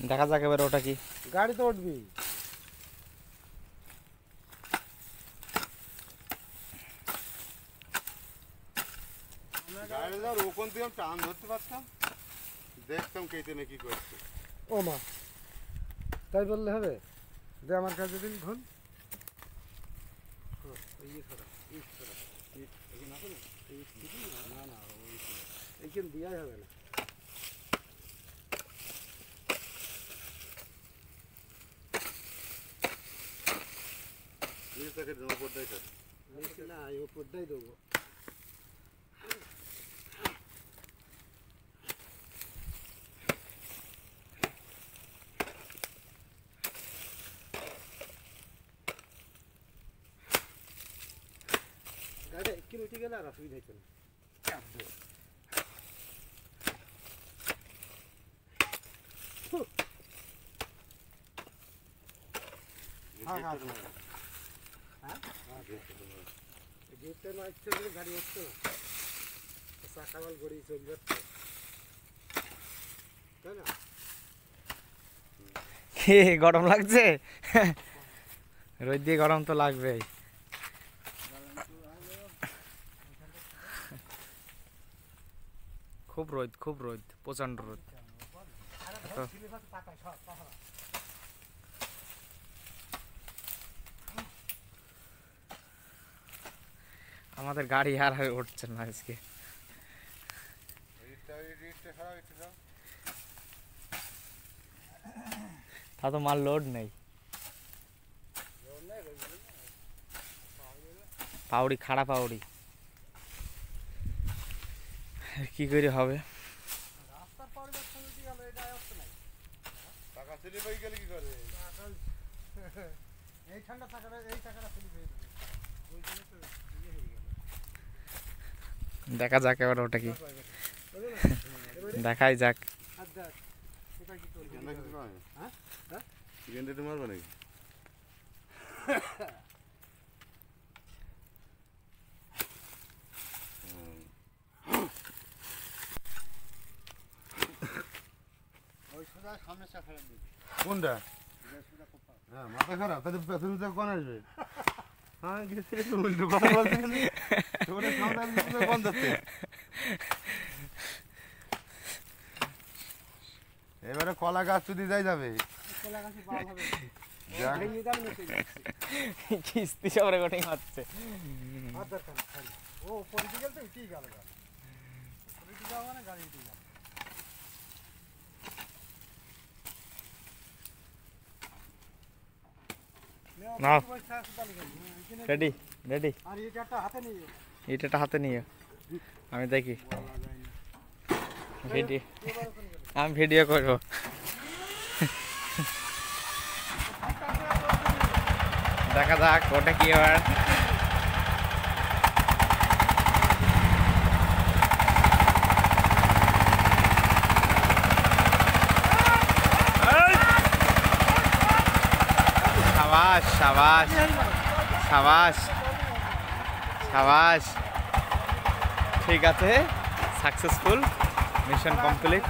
দেখা যাক এবার ওটা কি গাড়ি তো উঠবি গাড়ি যাওয়ার ওখান থেকে আমি টান ধরতে পারতাম দেখতাম কেটে না কি করছে ও মা তাই বললে হবে যে আমার কাছে দিন ধন এইখানে দিয়াই হবে না না এই উপরটাই দেবো গাড়ি একটু উঠে গেলে আর অসুবিধা হইতো না গেটটা না ইচ্ছে করে গাড়ি হচ্ছে না চাকাবাল গড়ি চলে যাচ্ছে তাই না গরম লাগছে রোদ দিয়ে গরম তো লাগবেই খুব রোদ প্রচন্ড রোদ আমাদের গাড়ি আর উঠছে না আজকে তা তো মাল লোড নেই পাউড়ি খাড়া পাউড়ি কি করে হবে রাস্তার পাউড়ি উঠে গেল এটা আসছে না টাকা চলে পাই গেলে কি করে এই ঠান্ডা টাকাটা এই টাকাটা চলে পেয়ে যাবে ওই জন্য তো ইয়ে হয়ে গেল দেখা যাক এবার ওটা কি দেখাই যাক আচ্ছা এটা কি করবে হ্যাঁ হ্যাঁ গেন্ডেতে মারবে নাকি কোনটা হ্যাঁ মাথা খারাপ তাহলে পেছনে তো কোন আসবে হ্যাঁ উল্টো কথা বলতে গেলে বন্ধ হচ্ছে এবারে কলা গাছ যদি যাই যাবে কলা গাছে পাওয়া হবে কিস্তি সব রেকর্ডিং হচ্ছে আর দরকার ও পলিটিক্যাল তো উঠেই গেল পলিটিক্যাল মানে গাড়ি উঠে গেল নাও রেডি আর এটা হাতে নিয়ে এটা হাতে নিয়ে আমি দেখি ভিডিও আমি ভিডিও করবো দেখা যাক ওটা কি এবার সাবাস সাবাস সাবাস সাবাস ঠিক আছে সাকসেসফুল মিশন কমপ্লিট